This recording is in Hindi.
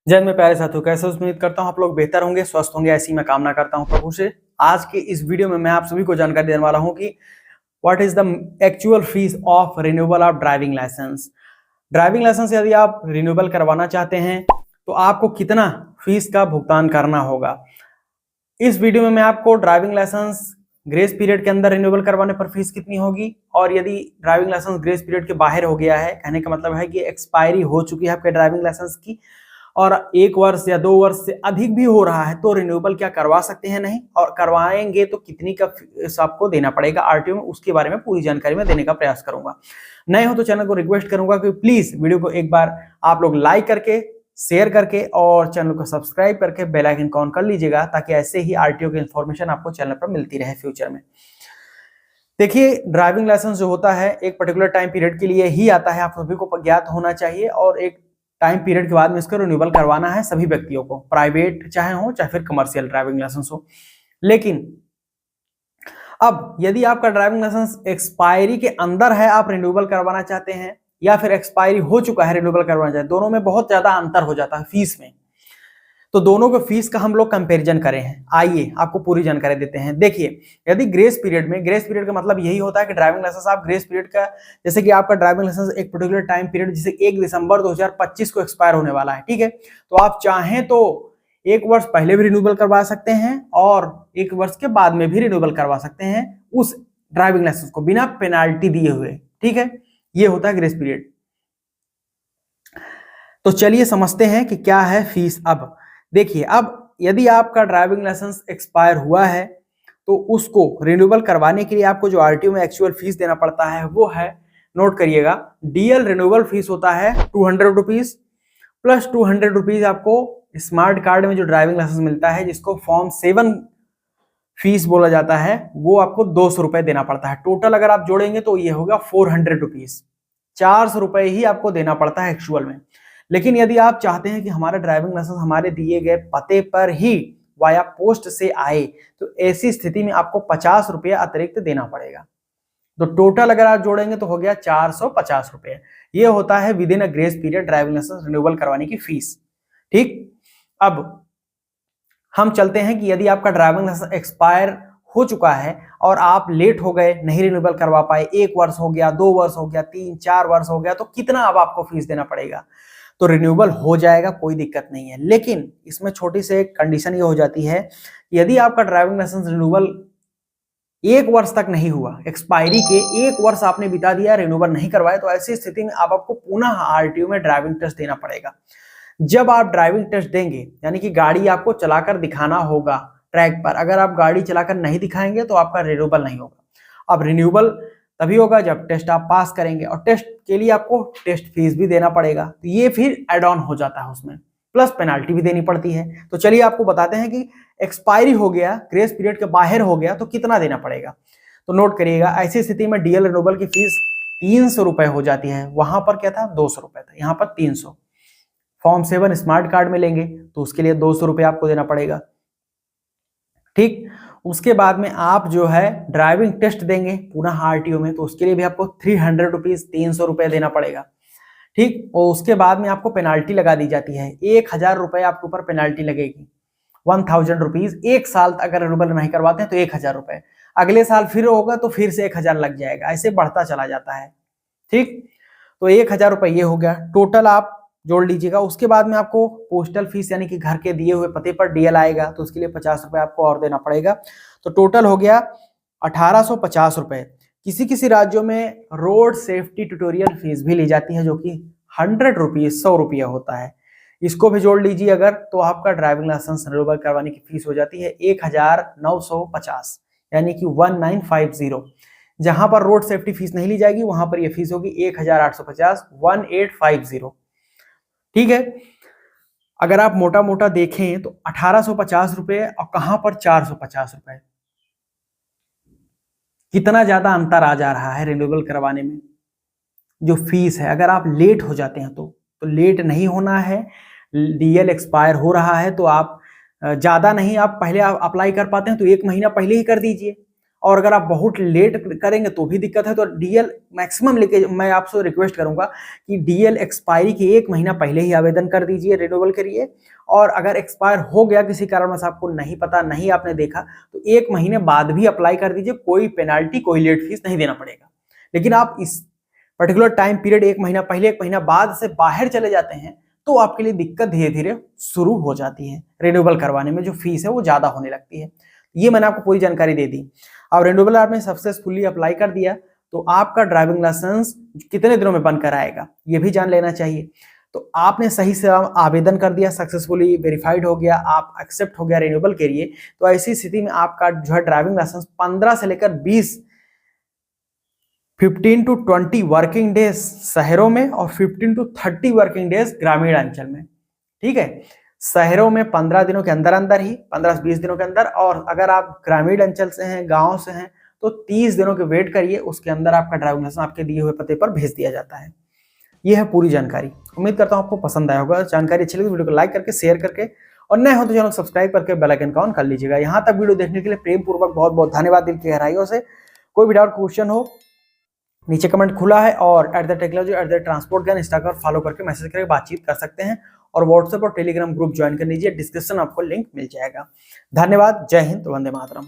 जय में प्यारे साथियों, कैसे उम्मीद करता हूँ आप लोग बेहतर होंगे, स्वस्थ होंगे, ऐसी मैं कामना करता हूँ प्रभु से। आज के इस वीडियो में मैं आप सभी को जानकारी देने वाला हूँ कि what is the actual fees of renewal of driving licence. Driving licence यदि आप रिन्यूअल करवाना चाहते हैं तो आपको कितना फीस का भुगतान करना होगा। इस वीडियो में मैं आपको ड्राइविंग लाइसेंस ग्रेस पीरियड के अंदर रिन्यूअल करवाने पर फीस कितनी होगी, और यदि ड्राइविंग लाइसेंस ग्रेस पीरियड के बाहर हो गया है, कहने का मतलब है कि एक्सपायरी हो चुकी है आपके ड्राइविंग लाइसेंस की और 1 वर्ष या 2 वर्ष से अधिक भी हो रहा है, तो रिन्यूएबल क्या करवा सकते हैं नहीं, और करवाएंगे तो कितनी का फीस आपको देना पड़ेगा आरटीओ में, उसके बारे में पूरी जानकारी मैं देने का प्रयास करूंगा। नए हो तो चैनल को रिक्वेस्ट करूंगा कि प्लीज वीडियो को एक बार आप लोग लाइक करके, शेयर करके और चैनल को सब्सक्राइब करके बेल आइकन ऑन कर लीजिएगा, ताकि ऐसे ही आरटीओ की इंफॉर्मेशन आपको चैनल पर मिलती रहे फ्यूचर में। देखिए, ड्राइविंग लाइसेंस जो होता है एक पर्टिकुलर टाइम पीरियड के लिए ही आता है, आप सभी को ज्ञात होना चाहिए, और एक टाइम पीरियड के बाद में इसको रिन्यूअल करवाना है सभी व्यक्तियों को, प्राइवेट चाहे हो चाहे फिर कमर्शियल ड्राइविंग लाइसेंस हो। लेकिन अब यदि आपका ड्राइविंग लाइसेंस एक्सपायरी के अंदर है, आप रिन्यूअल करवाना चाहते हैं, या फिर एक्सपायरी हो चुका है रिन्यूअल करवाना चाहते हैं, दोनों में बहुत ज्यादा अंतर हो जाता है फीस में। तो दोनों के फीस का हम लोग कंपैरिजन करें हैं, आइए आपको पूरी जानकारी देते हैं। देखिए, यदि ग्रेस पीरियड में, ग्रेस पीरियड का मतलब यही होता है कि ड्राइविंग लाइसेंस आप ग्रेस पीरियड का, जैसे कि आपका ड्राइविंग लाइसेंस एक पर्टिकुलर टाइम पीरियड जैसे 1 दिसंबर 2025 को एक्सपायर होने वाला है, ठीक है, तो आप चाहें तो 1 वर्ष पहले भी रिन्यूअल करवा सकते हैं और 1 वर्ष के बाद में भी रिन्यूअल करवा सकते हैं उस ड्राइविंग लाइसेंस को बिना पेनाल्टी दिए हुए, ठीक है। ये होता है ग्रेस पीरियड। तो चलिए समझते हैं कि क्या है फीस। अब देखिए, अब यदि आपका ड्राइविंग लाइसेंस एक्सपायर हुआ है तो उसको रिन्यूअल करवाने के लिए आपको जो आरटीओ में एक्चुअल फीस देना पड़ता है वो है, नोट करिएगा, डीएल रिन्यूअल फीस होता है 200 रुपीज प्लस 200 रुपीज आपको स्मार्ट कार्ड में जो ड्राइविंग लाइसेंस मिलता है, जिसको फॉर्म 7 फीस बोला जाता है, वो आपको 200 रुपए देना पड़ता है। टोटल अगर आप जोड़ेंगे तो ये होगा 400 रुपीज, 400 रुपए ही आपको देना पड़ता है एक्चुअल में। लेकिन यदि आप चाहते हैं कि हमारा ड्राइविंग लाइसेंस हमारे दिए गए पते पर ही वाया पोस्ट से आए, तो ऐसी स्थिति में आपको 50 रुपया अतिरिक्त देना पड़ेगा। तो टोटल अगर आप जोड़ेंगे तो हो गया 450 रुपये। ये होता है within a grace period driving licence renewal करवाने की फीस, ठीक। अब हम चलते हैं कि यदि आपका ड्राइविंग लाइसेंस एक्सपायर हो चुका है और आप लेट हो गए, नहीं रिन्यूअल करवा पाए, 1 वर्ष हो गया, 2 वर्ष हो गया, 3-4 वर्ष हो गया, तो कितना अब आपको फीस देना पड़ेगा। तो रिन्यूअल हो जाएगा, कोई दिक्कत नहीं है, लेकिन इसमें छोटी सी एक कंडीशन ये हो जाती है, यदि आपका ड्राइविंग लाइसेंस रिन्यूअल 1 वर्ष तक नहीं हुआ, एक्सपायरी के 1 वर्ष आपने बिता दिया, रिन्यूअल नहीं करवाए, तो ऐसी स्थिति में आपको पुनः आरटीओ में ड्राइविंग टेस्ट देना पड़ेगा। जब आप ड्राइविंग टेस्ट देंगे, यानी कि गाड़ी आपको चलाकर दिखाना होगा ट्रैक पर, अगर आप गाड़ी चलाकर नहीं दिखाएंगे तो आपका रिन्यूअल नहीं होगा। अब रिन्यूअल तभी होगा जब टेस्ट आप पास करेंगे, और टेस्ट के लिए आपको टेस्ट फीस भी देना पड़ेगा, तो ये फिर एड ऑन हो जाता है उसमें, प्लस पेनाल्टी भी देनी पड़ती है। तो चलिए आपको बताते हैं कि एक्सपायरी हो गया, ग्रेस पीरियड के बाहर हो गया, तो कितना देना पड़ेगा। तो नोट करिएगा, ऐसी स्थिति में डीएल रिन्यूअल की फीस 300 रुपए हो जाती है। वहां पर क्या था, 200 रुपए था, यहाँ पर 300। फॉर्म 7 स्मार्ट कार्ड में लेंगे तो उसके लिए 200 रुपये आपको देना पड़ेगा, ठीक। उसके बाद में आप जो है ड्राइविंग टेस्ट देंगे पुनः आरटीओ में, तो उसके लिए भी आपको 300 रुपीज, 300 रुपये देना पड़ेगा, ठीक। और उसके बाद में आपको पेनाल्टी लगा दी जाती है, 1000 रुपये आपके ऊपर पेनाल्टी लगेगी, 1000 रुपीज। 1 साल अगर रिन्यूअल नहीं करवाते हैं तो 1000 रुपये, अगले साल फिर होगा तो फिर से 1000 लग जाएगा, ऐसे बढ़ता चला जाता है, ठीक। तो 1000 रुपये ये हो गया, टोटल आप जोड़ लीजिएगा। उसके बाद में आपको पोस्टल फीस, यानी कि घर के दिए हुए पते पर डीएल आएगा, तो उसके लिए 50 रुपये आपको और देना पड़ेगा। तो टोटल हो गया 1850 रुपये। किसी किसी राज्यों में रोड सेफ्टी ट्यूटोरियल फीस भी ली जाती है, जो कि 100 रुपीज, 100 रुपया होता है। इसको भी जोड़ लीजिए अगर, तो आपका ड्राइविंग लाइसेंस रिन्यूअल करवाने की फीस हो जाती है 1950, यानी कि 1950। जहां पर रोड सेफ्टी फीस नहीं ली जाएगी वहां पर यह फीस होगी 1850, 1850, ठीक है। अगर आप मोटा मोटा देखें तो 1850 रुपये और कहां पर 450 रुपये, कितना ज्यादा अंतर आ जा रहा है रिन्यूअल करवाने में जो फीस है। अगर आप लेट हो जाते हैं तो लेट नहीं होना है, डीएल एक्सपायर हो रहा है तो आप ज्यादा नहीं, आप पहले आप अप्लाई कर पाते हैं तो 1 महीना पहले ही कर दीजिए, और अगर आप बहुत लेट करेंगे तो भी दिक्कत है। तो डीएल मैक्सिमम लेके मैं आपसे रिक्वेस्ट करूंगा कि डीएल एक्सपायरी के 1 महीना पहले ही आवेदन कर दीजिए रिन्यूअल करिए। और अगर एक्सपायर हो गया किसी कारणवश आपको नहीं पता, नहीं आपने देखा, तो 1 महीने बाद भी अप्लाई कर दीजिए, कोई पेनाल्टी कोई लेट फीस नहीं देना पड़ेगा। लेकिन आप इस पर्टिकुलर टाइम पीरियड 1 महीना पहले 1 महीना बाद से बाहर चले जाते हैं तो आपके लिए दिक्कत धीरे धीरे शुरू हो जाती है। रिन्यूअल करवाने में जो फीस है वो ज्यादा होने लगती है। ये मैंने आपको पूरी जानकारी दे दी। अब रिन्यूअल आपने सक्सेसफुली अप्लाई कर दिया तो आपका ड्राइविंग लाइसेंस कितने दिनों में बनकर आएगा ये भी जान लेना चाहिए। तो आपने सही से आवेदन कर दिया, सक्सेसफुली वेरीफाइड हो गया, आप एक्सेप्ट हो गया रिन्यूअल के लिए, तो ऐसी स्थिति में आपका जो है ड्राइविंग लाइसेंस 15 से लेकर 15 to 20 वर्किंग डेज शहरों में और 15 to 30 वर्किंग डेज ग्रामीण अंचल में। ठीक है, शहरों में 15 दिनों के अंदर अंदर ही, 15 से 20 दिनों के अंदर, और अगर आप ग्रामीण अंचल से हैं, गांव से हैं, तो 30 दिनों के वेट करिए, उसके अंदर आपका ड्राइविंग लाइसेंस आपके दिए हुए पते पर भेज दिया जाता है। यह है पूरी जानकारी। उम्मीद करता हूं आपको पसंद आया होगा। जानकारी अच्छी लगी वीडियो को लाइक करके शेयर करके, और नए हो तो चैनल सब्सक्राइब करके बेल आइकन ऑन कर लीजिएगा। यहां तक वीडियो देखने के लिए प्रेम पूर्वक बहुत बहुत धन्यवाद दिल की गहराइयों से। कोई भी डाउट क्वेश्चन हो नीचे कमेंट खुला है, और @टेक्नोलॉजी @ट्रांसपोर्ट ज्ञान इंस्टाग्राम फॉलो करके मैसेज करके बातचीत कर सकते हैं, और व्हाट्सएप और टेलीग्राम ग्रुप ज्वाइन कर लीजिए, डिस्क्रिप्शन आपको लिंक मिल जाएगा। धन्यवाद, जय हिंद, वंदे मातरम।